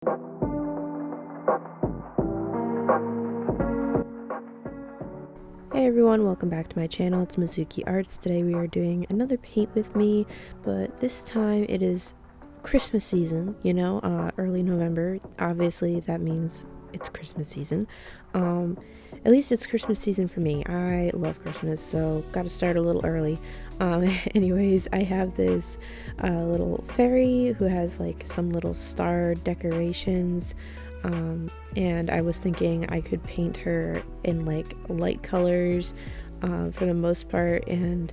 Hey everyone, welcome back to my channel. It's Mizuki Arts. Today we are doing another paint with me, but this time it is Christmas season, early November. Obviously that means it's Christmas season. At least it's Christmas season for me. I love Christmas, so gotta start a little early. Anyways, I have this little fairy who has like some little star decorations. And I was thinking I could paint her in like light colors for the most part, and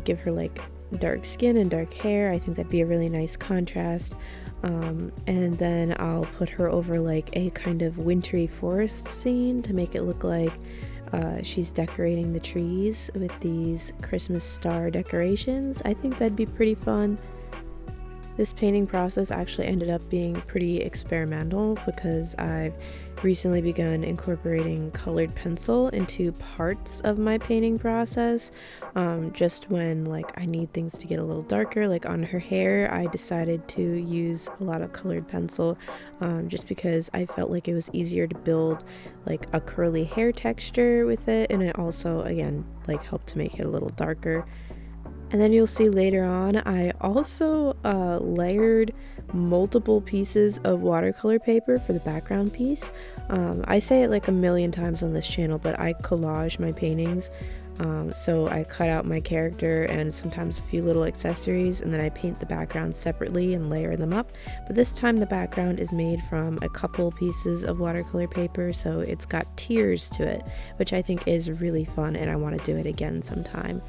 give her like dark skin and dark hair. I think that'd be a really nice contrast. And then I'll put her over like a kind of wintry forest scene to make it look like she's decorating the trees with these Christmas star decorations. I think that'd be pretty fun. This painting process actually ended up being pretty experimental because I've recently begun incorporating colored pencil into parts of my painting process. Just when like I need things to get a little darker, like on her hair, I decided to use a lot of colored pencil just because I felt like it was easier to build like a curly hair texture with it, and it also again like helped to make it a little darker. And then you'll see later on, I also layered multiple pieces of watercolor paper for the background piece. I say it like a million times on this channel, but I collage my paintings. So I cut out my character and sometimes a few little accessories, and then I paint the background separately and layer them up. But this time the background is made from a couple pieces of watercolor paper, so it's got tiers to it, which I think is really fun, and I want to do it again sometime.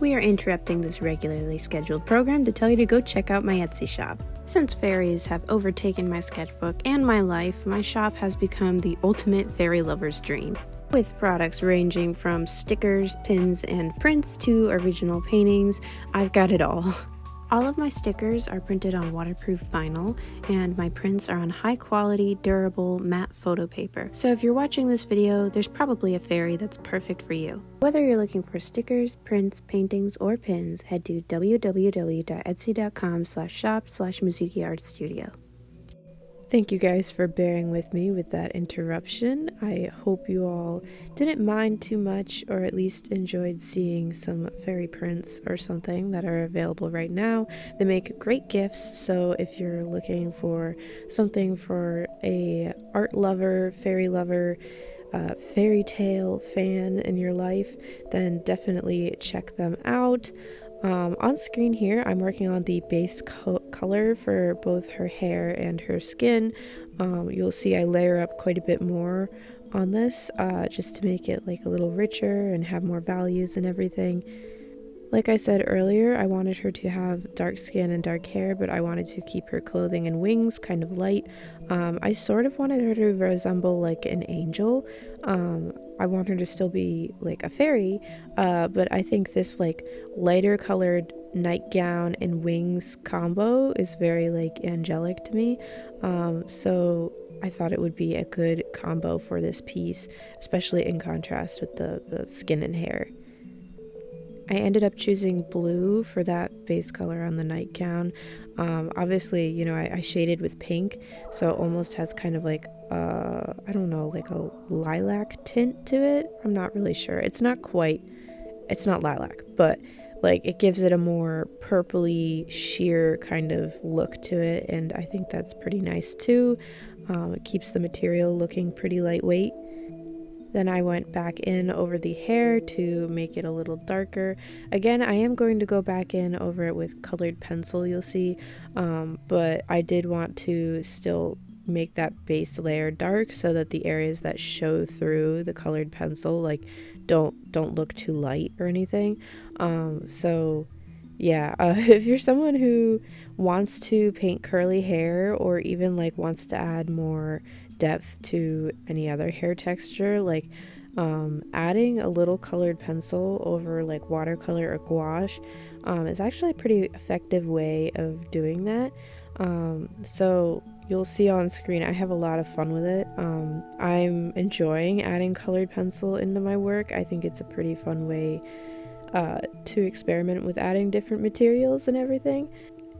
We are interrupting this regularly scheduled program to tell you to go check out my Etsy shop. Since fairies have overtaken my sketchbook and my life, my shop has become the ultimate fairy lover's dream. With products ranging from stickers, pins, and prints to original paintings, I've got it all. All of my stickers are printed on waterproof vinyl, and my prints are on high quality, durable, matte photo paper. So if you're watching this video, there's probably a fairy that's perfect for you. Whether you're looking for stickers, prints, paintings, or pins, head to www.etsy.com/shop/MizukiArtStudio. Thank you guys for bearing with me with that interruption. I hope you all didn't mind too much, or at least enjoyed seeing some fairy prints or something that are available right now. They make great gifts, so if you're looking for something for a art lover, fairy fairy tale fan in your life, then definitely check them out. On screen here, I'm working on the base color for both her hair and her skin. You'll see I layer up quite a bit more on this just to make it like a little richer and have more values and everything. Like I said earlier, I wanted her to have dark skin and dark hair, but I wanted to keep her clothing and wings kind of light. I sort of wanted her to resemble like an angel. I want her to still be like a fairy, but I think this like lighter colored nightgown and wings combo is very like angelic to me. So I thought it would be a good combo for this piece, especially in contrast with the skin and hair. I ended up choosing blue for that base color on the nightgown. Obviously, I shaded with pink, so it almost has kind of like, I don't know, like a lilac tint to it. I'm not really sure. It's not lilac, but like it gives it a more purpley, sheer kind of look to it, and I think that's pretty nice too. It keeps the material looking pretty lightweight. Then I went back in over the hair to make it a little darker. Again, I am going to go back in over it with colored pencil, you'll see, but I did want to still make that base layer dark so that the areas that show through the colored pencil like don't look too light or anything. So yeah, if you're someone who wants to paint curly hair, or even like wants to add more depth to any other hair texture, like adding a little colored pencil over like watercolor or gouache is actually a pretty effective way of doing that. So you'll see on screen I have a lot of fun with it. I'm enjoying adding colored pencil into my work. I think it's a pretty fun way to experiment with adding different materials and everything.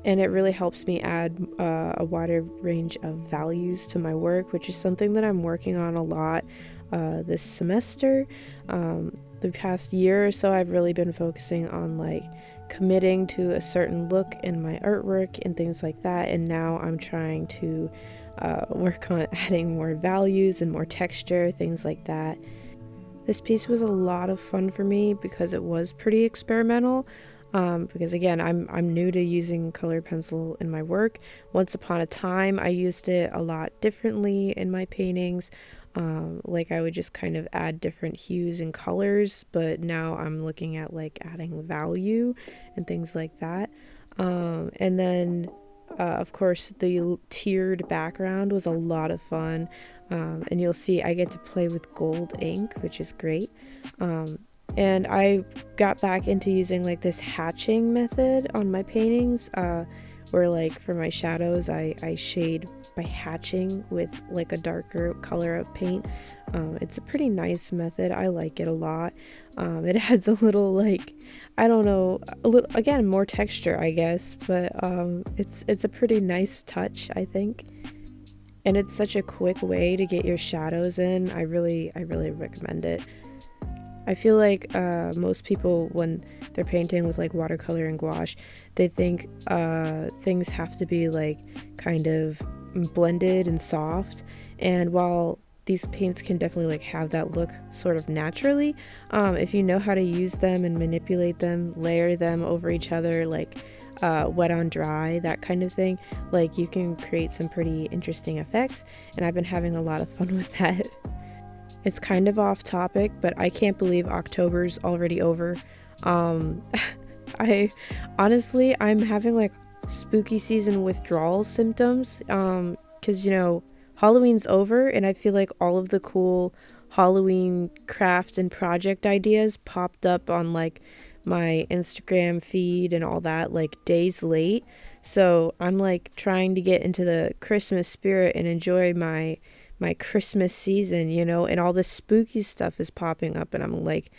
and it really helps me add a wider range of values to my work, which is something that I'm working on a lot this semester. The past year or so, I've really been focusing on like committing to a certain look in my artwork and things like that, and now I'm trying to work on adding more values and more texture, things like that. This piece was a lot of fun for me because it was pretty experimental. Because again, I'm new to using colored pencil in my work. Once upon a time, I used it a lot differently in my paintings. Like I would just kind of add different hues and colors, but now I'm looking at like adding value and things like that. And then of course, the tiered background was a lot of fun. And you'll see I get to play with gold ink, which is great. And I got back into using like this hatching method on my paintings, where like for my shadows I shade by hatching with like a darker color of paint. It's a pretty nice method. I like it a lot. It adds a little, like, I don't know, a little, again, more texture, I guess, but it's a pretty nice touch, I think. And it's such a quick way to get your shadows in. I really recommend it. I feel like most people, when they're painting with like watercolor and gouache, they think things have to be like kind of blended and soft. And while these paints can definitely like have that look sort of naturally, if you know how to use them and manipulate them, layer them over each other, like wet on dry, that kind of thing, like you can create some pretty interesting effects. And I've been having a lot of fun with that. It's kind of off topic, but I can't believe October's already over. I honestly, I'm having like spooky season withdrawal symptoms, because you know, Halloween's over, and I feel like all of the cool Halloween craft and project ideas popped up on like my Instagram feed and all that like days late. So I'm like trying to get into the Christmas spirit and enjoy my Christmas season, you know, and all this spooky stuff is popping up, and I'm like,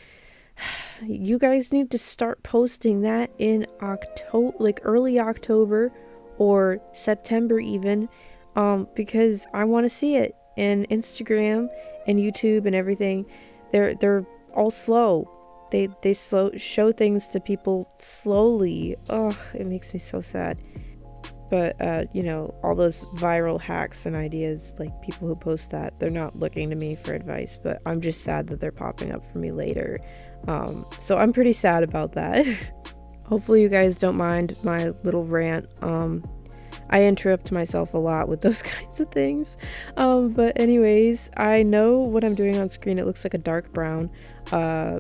you guys need to start posting that in October, like early October or September even, because I want to see it. And Instagram and YouTube and everything, they're all slow. They show things to people slowly. Oh, it makes me so sad. But you know, all those viral hacks and ideas, like people who post that, they're not looking to me for advice, but I'm just sad that they're popping up for me later. So I'm pretty sad about that. Hopefully you guys don't mind my little rant. I interrupt myself a lot with those kinds of things. But anyways, I know what I'm doing on screen. It looks like a dark brown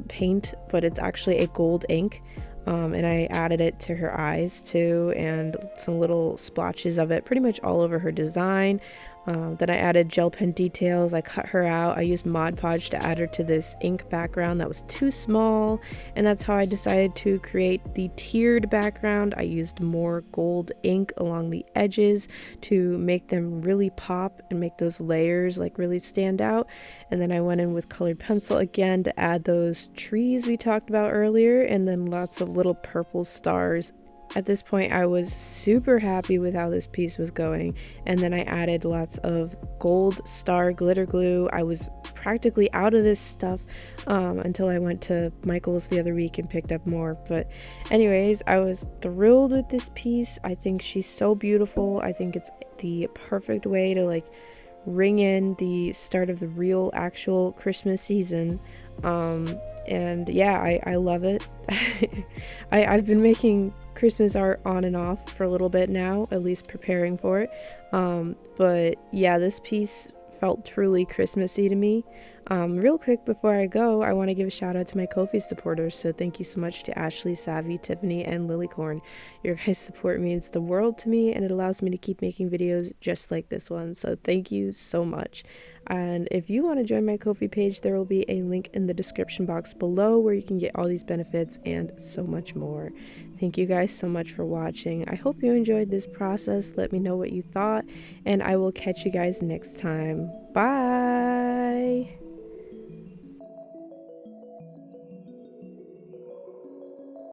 paint, but it's actually a gold ink. And I added it to her eyes too, and some little splotches of it pretty much all over her design. Then I added gel pen details. I cut her out. I used Mod Podge to add her to this ink background that was too small, and that's how I decided to create the tiered background. I used more gold ink along the edges to make them really pop and make those layers like really stand out. And then I went in with colored pencil again to add those trees we talked about earlier, and then lots of little purple stars. At this point, I was super happy with how this piece was going, and then I added lots of gold star glitter glue. I was practically out of this stuff until I went to Michael's the other week and picked up more. But anyways, I was thrilled with this piece. I think she's so beautiful. I think it's the perfect way to like ring in the start of the real actual Christmas season. And yeah, I love it. I've been making Christmas art on and off for a little bit now, at least preparing for it. But yeah, this piece felt truly Christmassy to me. Real quick before I go, I want to give a shout out to my Ko-fi supporters. So thank you so much to Ashley, Savvy, Tiffany, and Lilycorn. Your guys' support means the world to me, and it allows me to keep making videos just like this one. So thank you so much. And if you want to join my Ko-fi page, there will be a link in the description box below where you can get all these benefits and so much more. Thank you guys so much for watching. I hope you enjoyed this process. Let me know what you thought, and I will catch you guys next time. Bye!